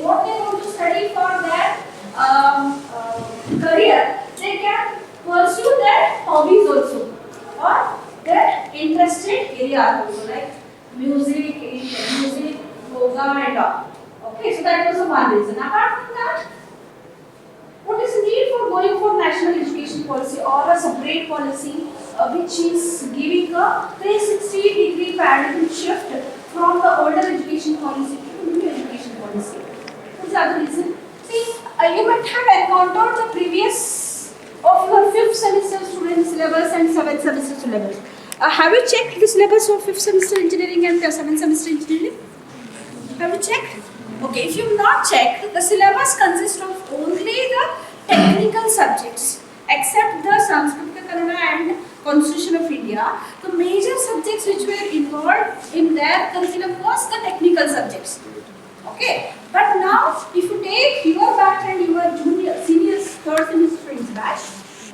what they want to study for their career, they can pursue their hobbies also or their interested area also, like music, yoga and all. Okay, so that was the one reason. Apart from that, what is the need for going for national education policy or a separate policy which is giving a 360-degree paradigm shift from the older education policy to new education policy? What's the other reason? See, you might have encountered the previous of your 5th semester student syllabus and 7th semester syllabus. Have you checked the syllabus of 5th semester engineering and 7th semester engineering? Have you checked? Okay, if you have not checked, the syllabus consists of only the technical subjects, except the Sanskrit, Kannada and Constitution of India. The major subjects which were involved in their curriculum was the technical subjects. Okay, but now if you take your batch and your seniors, third semester in batch,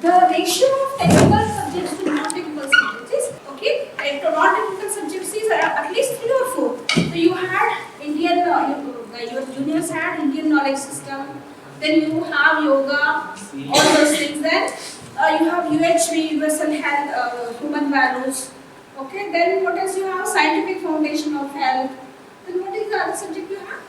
the ratio of technical subjects to non-technical subjects is, okay, non-technical subjects is at least 3 or 4. So you had Indian, your juniors had Indian knowledge system, then you have yoga, all those things, then you have UHV, universal health, human values, okay, then what else you have? Scientific foundation of health, then what is the other subject you have?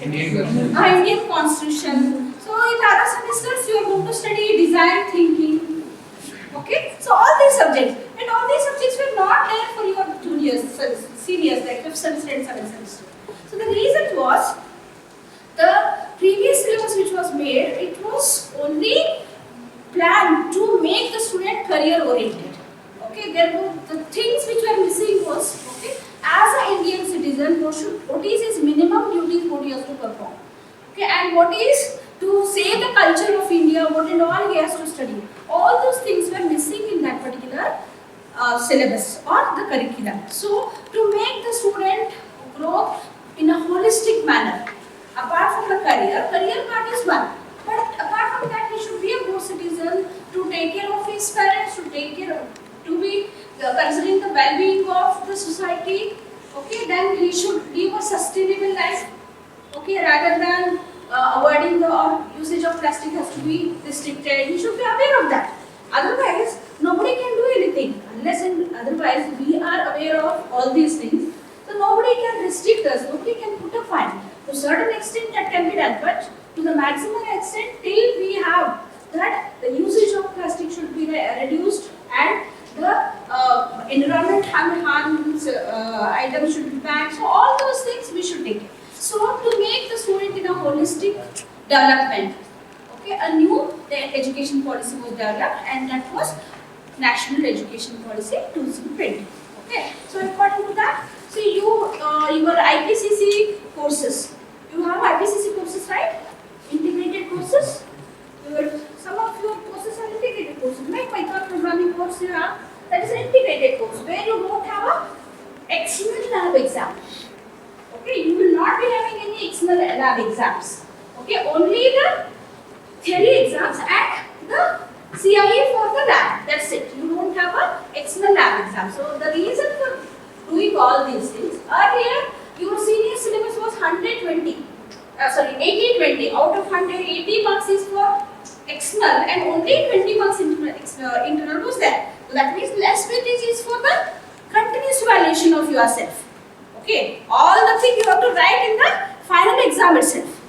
Indian Constitution. So in the other semesters you are going to study design thinking. Okay, so all these subjects, and all these subjects were not there for your juniors, seniors, like 5th semester and 7th semester. So the reason was, the previous syllabus which was made, it was only planned to make the student career oriented. Okay, there were the things which were missing was, okay, as an Indian citizen, what is his minimum duties, what he has to perform. Okay, and what is to save the culture of India, what and all he has to study. All those things were missing in that particular syllabus or the curriculum. So, to make the student grow in a holistic manner, apart from the career part is one. But apart from that, he should be a good citizen, to take care of his parents, to be considering the well-being of the society. Okay, then he should live a sustainable life. Okay, rather than avoiding the usage of plastic has to be restricted. He should be aware of that. Otherwise, nobody can do anything unless and otherwise we are aware of all these things. So nobody can restrict us. Nobody can put a fine. To a certain extent that can be done, but to the maximum extent till we have that the usage of plastic should be reduced and the environment harms items should be banned. So all those things we should take. So to make the student in a holistic development, okay, a new education policy was developed, and that was National Education Policy 2020. Okay, so according to that, so your IPCC courses, you have IPCC courses, right? Integrated courses. Some of your courses are integrated courses, like Python programming course you have. That is an integrated course where you don't have a external lab exam. Okay, you will not be having any external lab exams. Okay, only the theory exams and the CIE for the lab. That's it. You don't have a external lab exam. So the reason for doing all these things, earlier your senior syllabus was 80-20. Out of 100, 80 marks is for external and only 20 marks internal was there. So that means less weightage is for the continuous evaluation of yourself. Okay, all the things you have to write in the final exam itself.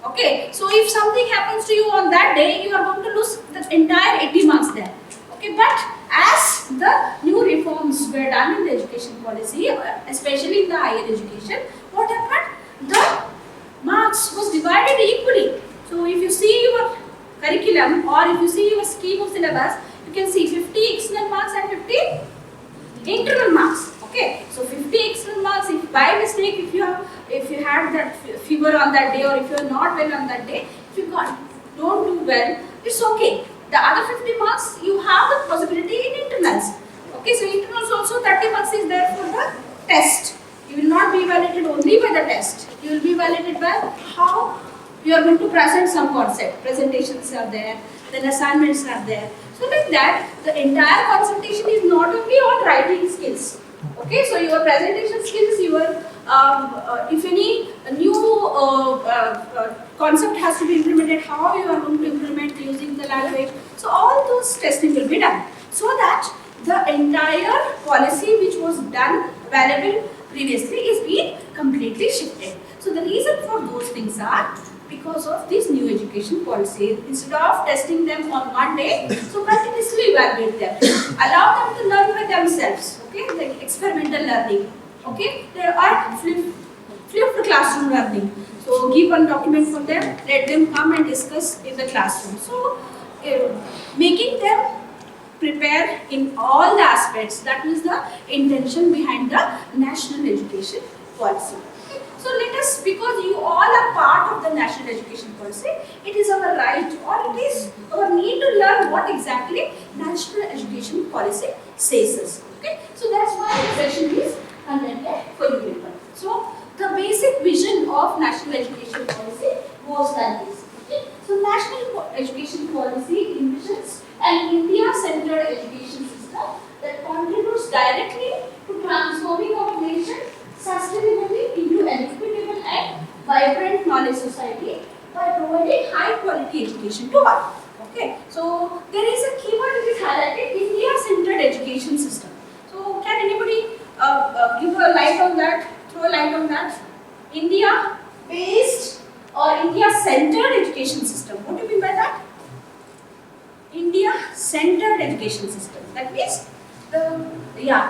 Okay, so if something happens to you on that day, you are going to lose the entire 80 marks there. Okay, but as the new reforms were done in the education policy, especially in the higher education, what happened? The marks was divided equally. So if you see your curriculum or if you see your scheme of syllabus, you can see 50 external marks and 50 internal marks. Okay, so 50 external marks. If by mistake, if you had that fever on that day, or if you are not well on that day, if you don't do well, it's okay. The other 50 marks, you have the possibility in internals. Okay, so internals also 30 marks is there for the test. You will not be evaluated only by the test. You will be evaluated by how you are going to present some concept. Presentations are there, then assignments are there. So like that, the entire concentration is not only on writing skills. Okay, so your presentation skills, your if any new concept has to be implemented, how you are going to implement using the language. So all those testing will be done, so that the entire policy which was done available previously is being completely shifted. So the reason for those things are because of this new education policy. Instead of testing them on one day, so continuously evaluate them. Allow them to learn by themselves. Okay, like experimental learning. Okay, there are flipped classroom learning. So give one document for them, let them come and discuss in the classroom. So making them prepare in all the aspects. That is the intention behind the national education policy. So let us, because you all are part of the national education policy, it is our right or it is our need to learn what exactly national education policy says us. Okay, so that's why the session is conducted for you people. So the basic vision of national education policy was like this. Okay, so national education policy envisions an India-centered education system that contributes directly to transforming our nation sustainably into an equitable and vibrant knowledge society by providing high quality education to all. Okay, so there is a keyword which is highlighted: India-centered education system. So can anybody give a light on that? Throw a light on that. India-based or India-centered education system. What do you mean by that? India-centered education system. That means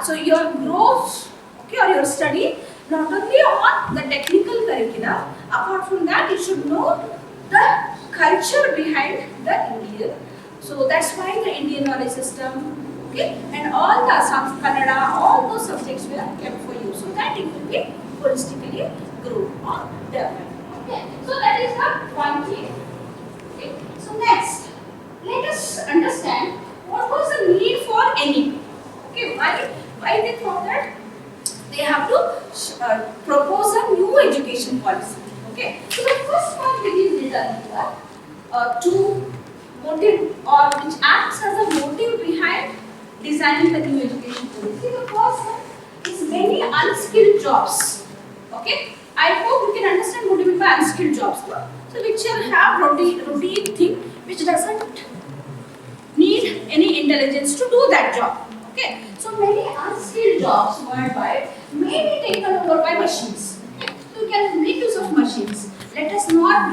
so your growth, okay, or your study not only on the technical curricula. Apart from that, you should know the culture behind the Indian. So that's why the Indian knowledge system, okay, and all the Kannada, all those subjects were kept for you, so that it will be holistically grow or develop. Okay, so that is the one thing. Okay, so next, let us understand what was the need for NEP. Okay, why they thought that they have to propose a new education policy. Okay, so the first one which is written here to motive or which acts as a motive behind designing the new education policy. The first one is many unskilled jobs. Okay, I hope you can understand what do you mean by unskilled jobs. So which have routine thing which doesn't need any intelligence to do that job. Okay, so many unskilled jobs worldwide may be taken over by machines. Okay, so you can make use of machines. Let us not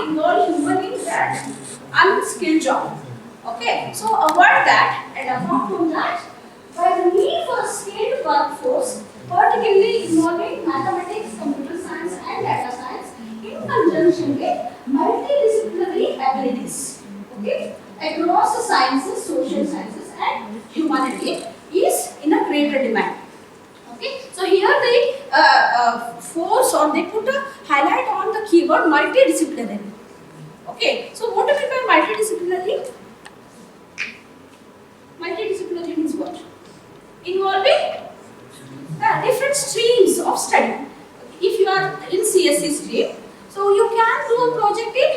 involve human in that unskilled job. Okay, so avoid that, and apart from that, by the need for a skilled workforce, particularly involving mathematics, computer science, and data science, in conjunction with multidisciplinary abilities. Okay, across the sciences, social sciences, and humanity is in a greater demand. Okay, so here they force or they put a highlight on the keyword multidisciplinary. Okay, so what do you mean by multidisciplinary? Multidisciplinary means what? Involving different streams of study. If you are in CSE stream, so you can do a project in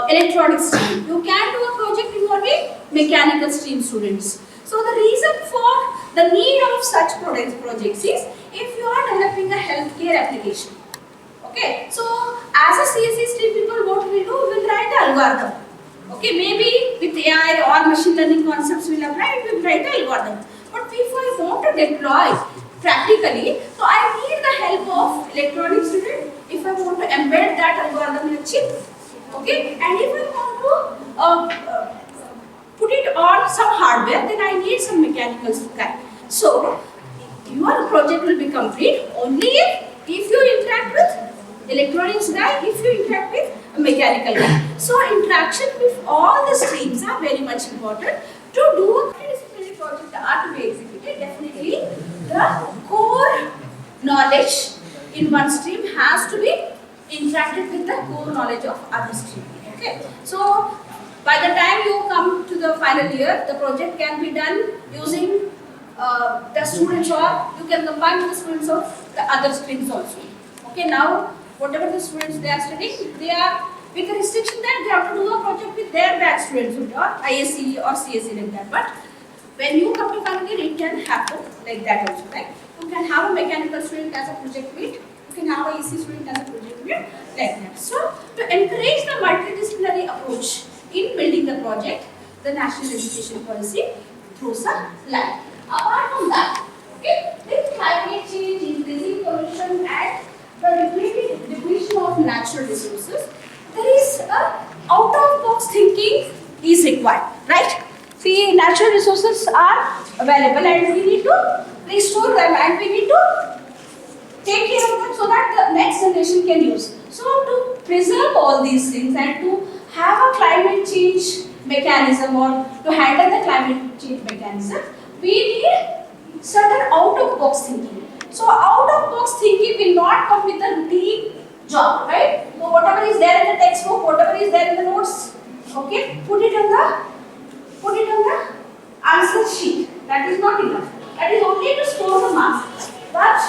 electronics stream. You can do a project involving mechanical stream students. So the reason for the need of such projects is if you are developing a healthcare application. Okay, so as a CSE stream people, what we do, we'll write the algorithm. Okay, maybe with AI or machine learning concepts we'll apply, we'll write the algorithm. But if I want to deploy practically, so I need the help of electronic student if I want to embed that algorithm in a chip. Okay, and if I want to put it on some hardware, then I need some mechanical guy. So your project will be complete only if you interact with electronics guy, if you interact with a mechanical guy. So interaction with all the streams are very much important to do a multidisciplinary project are to be executed. Definitely the core knowledge in one stream has to be interacted with the core knowledge of other stream. Okay, so by the time you come to the final year, the project can be done using the students, or you can combine with the students of the other streams also. Okay, now whatever the students they are studying, they are with the restriction that they have to do a project with their batch students, or ISE or CSE like that. But When you come to final year, it can happen like that also, right? You can have a mechanical student as a project lead, you can have a EC student as a project lead, like that. So, to encourage the multidisciplinary approach in building the project, the national education policy throws a line. Apart from that, okay, with climate change, increasing pollution, and the depletion of natural resources, there is a out-of-box thinking is required, right? See, natural resources are available and we need to restore them and we need to take care of them so that the next generation can use. So to preserve all these things and to have a climate change mechanism or to handle the climate change mechanism, we need certain out-of-box thinking. So out-of-box thinking will not come with a routine job, right? So whatever is there in the textbook, whatever is there in the notes, okay, put it on the answer sheet. That is not enough. That is only to score the marks. But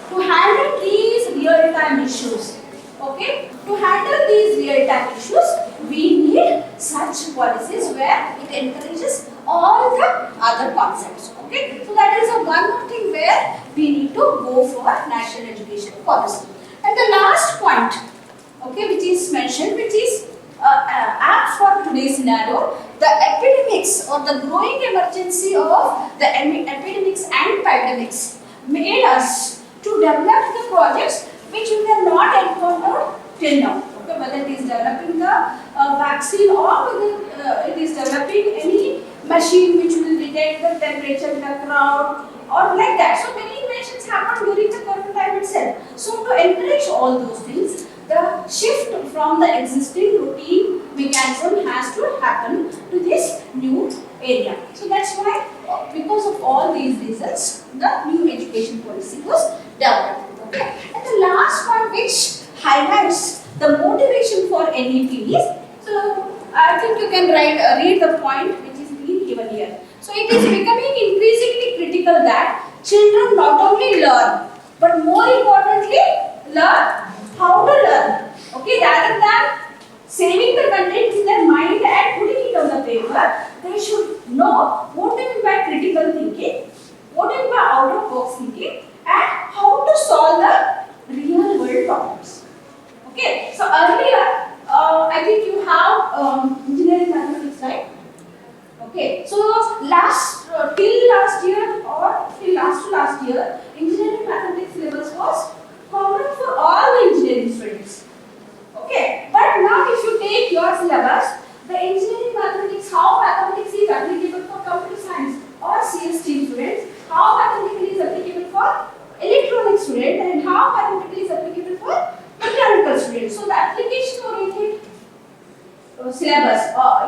to handle these real-time issues, okay, to handle these real-time issues, we need such policies where it encourages all the other concepts. Okay, so that is one more thing where we need to go for national education policy. And the last point, okay, which is mentioned, which is apt for today's scenario, the epidemics or the growing emergency of the epidemics and pandemics made us to develop the projects which we have not encountered till now. Okay, whether it is developing the vaccine or whether it is developing any machine which will detect the temperature in a crowd or like that. So many inventions happened during the corona time itself. So to encourage all those things, the shift from the existing routine mechanism has to happen to this new area. So that's why, because of all these reasons, the new education policy was developed. Okay. And the last point which highlights the motivation for NEP is, so I think you can read the point which is being given here. So it is becoming increasingly critical that children not only learn, but more importantly, learn how to learn. Okay, rather than saving the content in their mind and putting it on the paper, they should know what do you mean by critical thinking, what do you mean by out-of-box thinking, and how to solve the real-world problems. Okay, so earlier, I think you have engineering mathematics, right? Okay, so till last year or till last year, engineering mathematics syllabus was common for all the engineering students. Okay, but now if you take your syllabus, the engineering mathematics, how mathematics is applicable for computer science or CST students, how mathematics is applicable for electronics students, and how mathematics is applicable for mechanical students. So the application oriented syllabus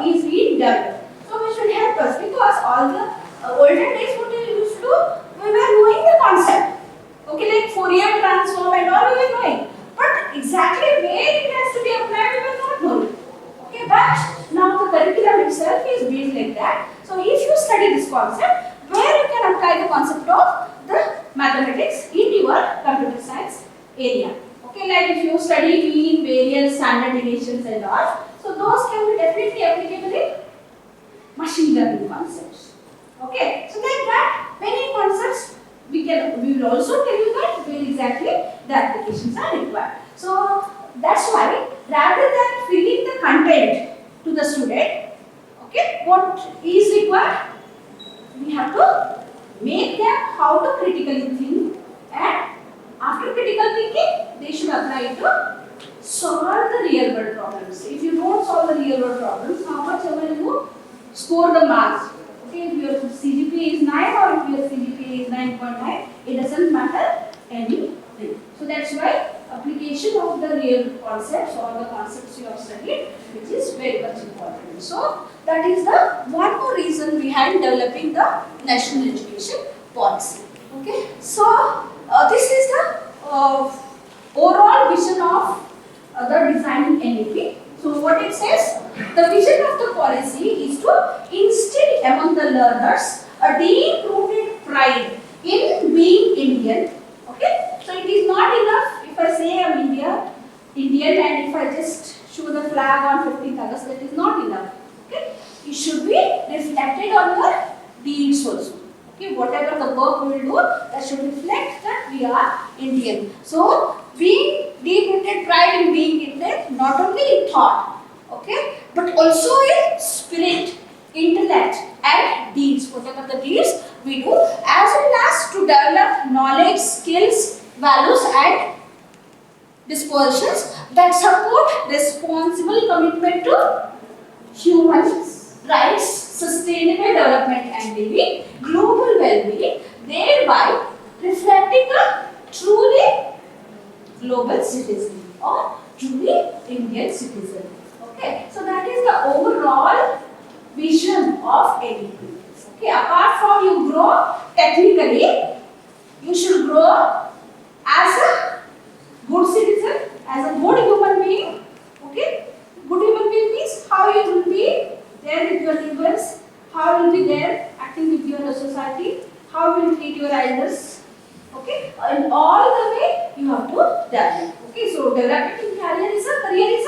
is being developed. So which will help us, because all the olden days what we used to do, we were knowing the concept. Okay, like Fourier transform and all we were knowing. But exactly where it has to be applied, we were not knowing. Okay, but now the curriculum itself is built like that. So if you study this concept, where you can apply the concept of the mathematics in your computer science area. Okay, like if you study mean, variance, standard deviations and all, so those can be definitely applicable in machine learning concepts. Okay, so like that, many concepts we will also tell you that where exactly the applications are required. So that's why rather than filling the content to the student, okay, what is required? We have to make them how to critically think, and after critical thinking, they should apply it to solve the real world problems. If you don't solve the real world problems, how much ever you score the marks. Okay, if your CGPA is 9 or if your CGPA is 9.9, it doesn't matter anything. So that's why application of the real concepts or the concepts you have studied, which is very much important. So that is the one more reason behind developing the national education policy. Okay, so this is the overall vision of the designing NEP. So what it says, the vision of the policy is to instill among the learners a deep-rooted pride in being Indian. Okay, so it is not enough if I say I'm Indian, and if I just show the flag on 15th August, that is not enough. Okay, it should be reflected on your deeds also. Okay, whatever the work we will do, that should reflect that we are Indian. So, being deep-rooted pride in being Indian, not only in thought, okay, but also in spirit, intellect, and deeds. Whatever the deeds we do, as well as to develop knowledge, skills, values, and dispositions that support responsible commitment to human rights, sustainable development and living, global well-being, thereby reflecting a truly global citizen or truly Indian citizen. Okay, so that is the overall vision of NEP. Okay, apart from you grow technically, you should grow as a good citizen, as a good human being. Okay, good human being means how you will be there with your neighbors, how you will be there acting with your society, how you will treat your elders. Okay, in all the way you have to develop. Okay, so developing career is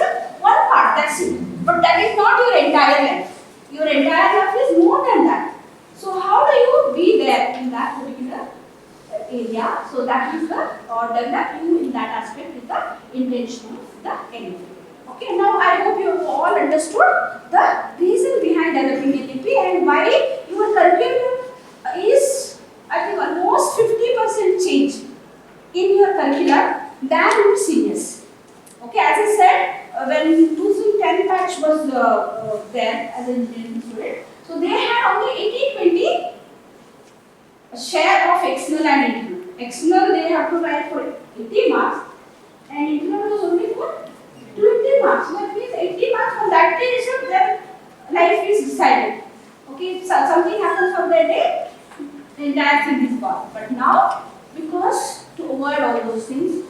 a one part, that's it. But that is not your entire life. Your entire life is more than that. So how do you be there in that particular area? So that is the or develop you in that aspect with the intention of the NEP. Okay, now I hope you have all understood the reason behind developing NEP and why your curriculum is, I think, almost 50% change in your curriculum than your seniors. Okay, as I said, when 2010 batch was there as an engineering student, so they had only 80-20 share of external and internal. External they have to write for 80 marks and internal was only for 20 marks. So that means 80 marks from that day itself their life is decided. Okay, if something happens from that day, the entire thing is gone. But now, because to avoid all those things,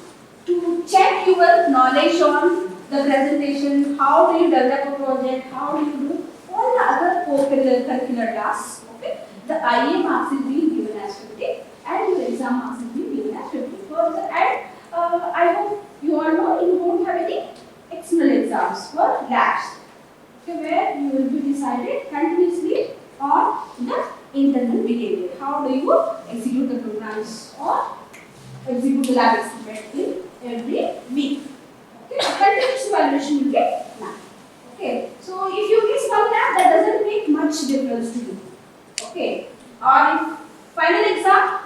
to check your knowledge on the presentation, how do you develop a project, how do you do all the other co-curricular tasks, okay, the IA marks is being given as 50 and your exam marks is being given as 50. And I hope you all know you won't have any external exams for labs, okay, where you will be decided continuously on the internal behavior. How do you execute the programs or execute the lab experiment in every week? Okay, continuous evaluation will get done. Okay, so if you miss one lab, that doesn't make much difference to you. Okay, or if final exam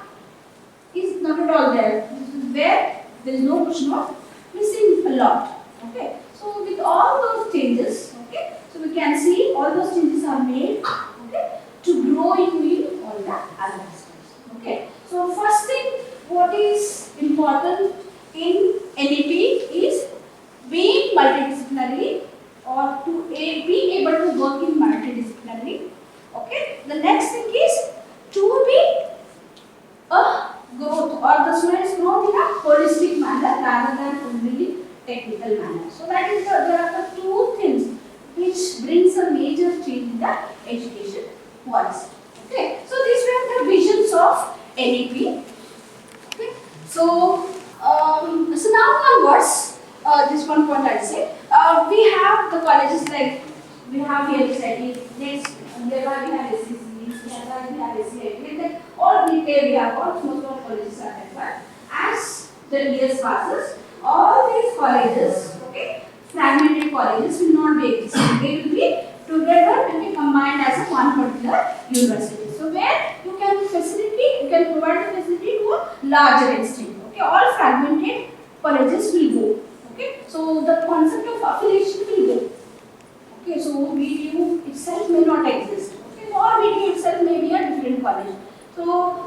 is not at all there, this is where there is no question of missing a lot. Okay, so with all those changes, okay, so we can see all those changes are made, okay, to grow you in all the other aspects. Okay, so first thing what is important in NEP is being multidisciplinary or to be able to work in multidisciplinary. Okay, the next thing is to be a growth or the students growth in a holistic manner rather than only technical manner. So that is there are the two things which brings a major change in the education policy. Okay, so these were the visions of NEP. Okay, so so now onwards, this one point I'll say, we have the colleges like we have BMSIT, next nearby we have SCC, nearby we have SCIT, like all we have all most of colleges are there. As the years passes, all these colleges, okay, fragmented colleges will not be existing. They will be together, will be combined as a one particular university. So where you can provide a facility to a larger extent. Okay, all fragmented colleges will go. Okay, so the concept of affiliation will go. Okay, so BTU itself may not exist. Okay, or BTU itself may be a different college. So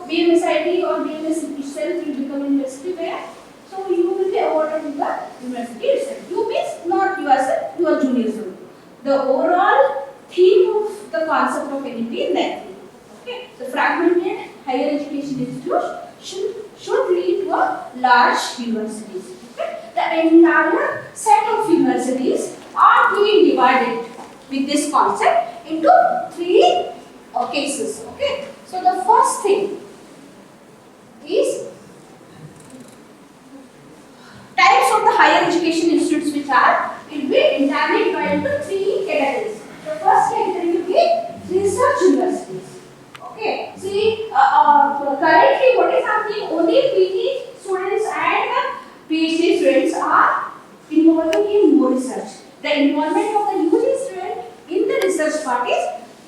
BMSIT or BMS itself will become university where so you will be awarded to the university itself. You means not yourself, you are junior student. The overall theme of the concept of NEP is that thing. Okay, so fragmented higher education institutes should lead to a large universities. Okay, the entire set of universities are being divided with this concept into three cases. Okay, so the first thing is types of the higher education institutes which are, it will be entirely divided into three categories. The first category will be research universities. Okay, currently what is happening, only PG students and PhD students are involving in more research. The involvement of the UG student in the research part is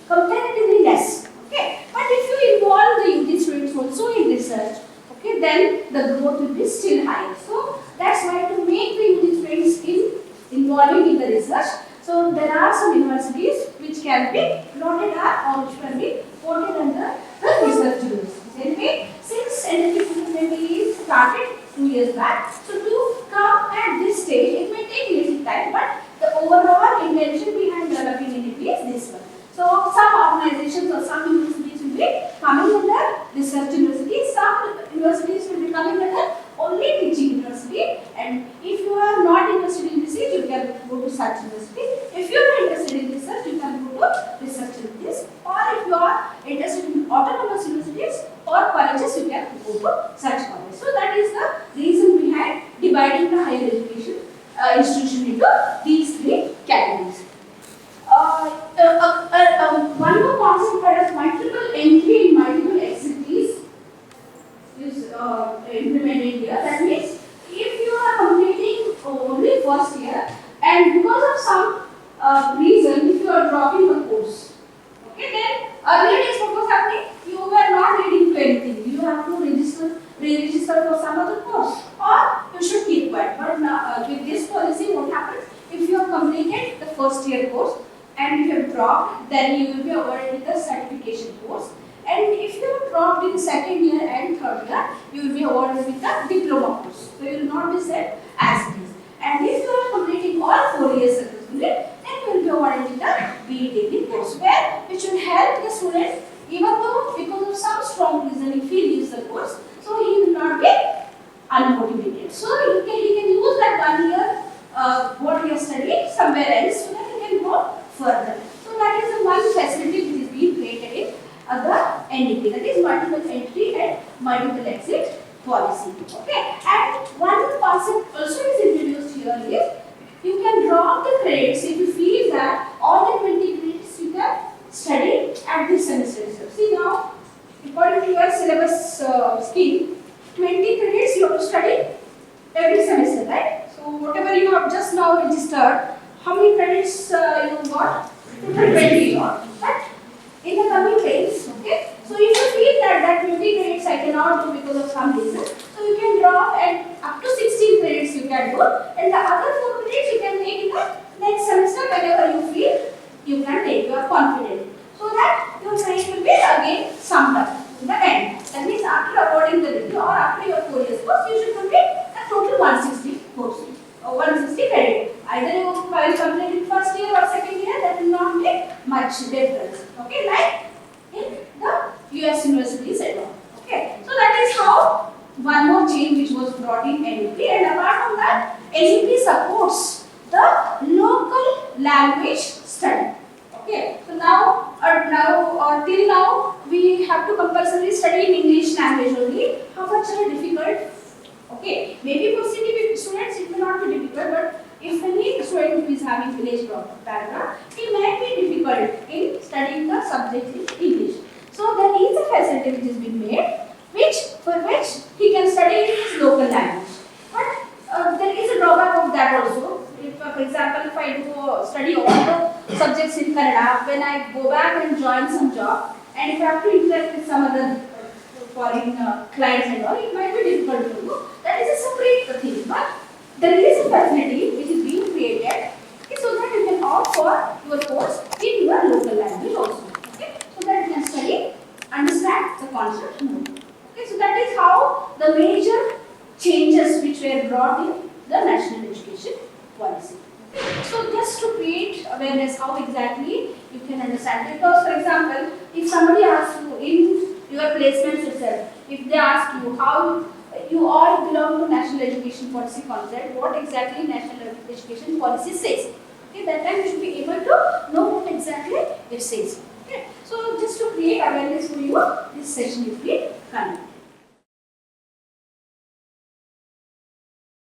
comparatively less. Okay, but if you involve the UG students also in research, okay, then the growth will be still higher. So that's why to make the UG students involving in the research, so there are some universities which can be plotted up or which can be quoted under the research universities. Anyway, since NEP started 2 years back, so to come at this stage, it may take little time, but the overall intention behind developing NEP is this one. So some organizations or some universities will be coming under research universities, some universities will be coming under only teaching university, and if you are not interested in research, you can go to such university. If you are interested in research, you can go to research universities, or if you are interested in autonomous universities or colleges, you can go to such colleges. So that is the reason behind dividing the higher education institution into these three categories. One more concept as multiple entry and multiple exit is implemented here. That means if you are completing only first year and because of some reason, if you are dropping the course, okay, then earlier days what was happening? You were not leading to anything. You have to re-register for some other course, or you should keep quiet. But now with this policy, what happens? If you have completed the first year course and you have dropped, then you will be awarded with the certification course. And if you have dropped in second year and third year, you will be awarded with the diploma course. So you will not be set as it is. And if you are completing all 4 years successfully, then you will be awarded with the BE degree course, which will help the student, even though because of some strong reason if he leaves the course, so he will not be unmotivated. So he can use that 1 year what he has studied somewhere else, so that he can go further. So that is the one facility which is being created in the NEP, that is multiple entry and multiple exit policy. Okay, and one concept also is introduced here is you can drop the credits if you feel that all the 20 credits you can study at this semester itself. See now, according to your syllabus scheme, 20 credits you have to study every semester, right? So whatever you have just now registered, how many credits you got? 20 got. But in the coming days, okay, so if you feel that 20 credits I cannot do because of some reason, so you can drop and up to 16 credits you can do, and the other 4 credits you can take in the next semester whenever you feel you can take, you are confident, so that your credit will be again summed up in the end. That means after awarding the degree or after your 4 years course, you should complete a total 160 course or 160 credit. Either you will complete in first year or second year, that will not make much difference. Okay, like in the US universities and all. Okay, so that is how one more change which was brought in NEP, and apart from that, NEP supports the local language study. Okay, so now till now we have to compulsorily study in English language only. How much difficult? Okay, maybe for city students it may not be difficult, but if any student who is having village background, it might be difficult in studying the subject in English. So there is a facility which is being made, for which he can study in his local language. But there is a drawback of that also. If, for example, if I do study all the subjects in Kannada, when I go back and join some job, and if I have to interact with some other foreign clients and all, it might be difficult to do. That is a separate thing. But there is a facility which is being created, okay, so that you can opt for your course in your local language also. Okay, so that you can study, understand the concept more. Okay, so that is how the major changes which were brought in the national education policy. So just to create awareness how exactly you can understand. Because for example, if somebody asks you in your placements itself, if they ask you how you all belong to national education policy concept, what exactly national education policy says. Okay, that time you should be able to know what exactly it says. Okay, so just to create awareness for you, this session is being conducted.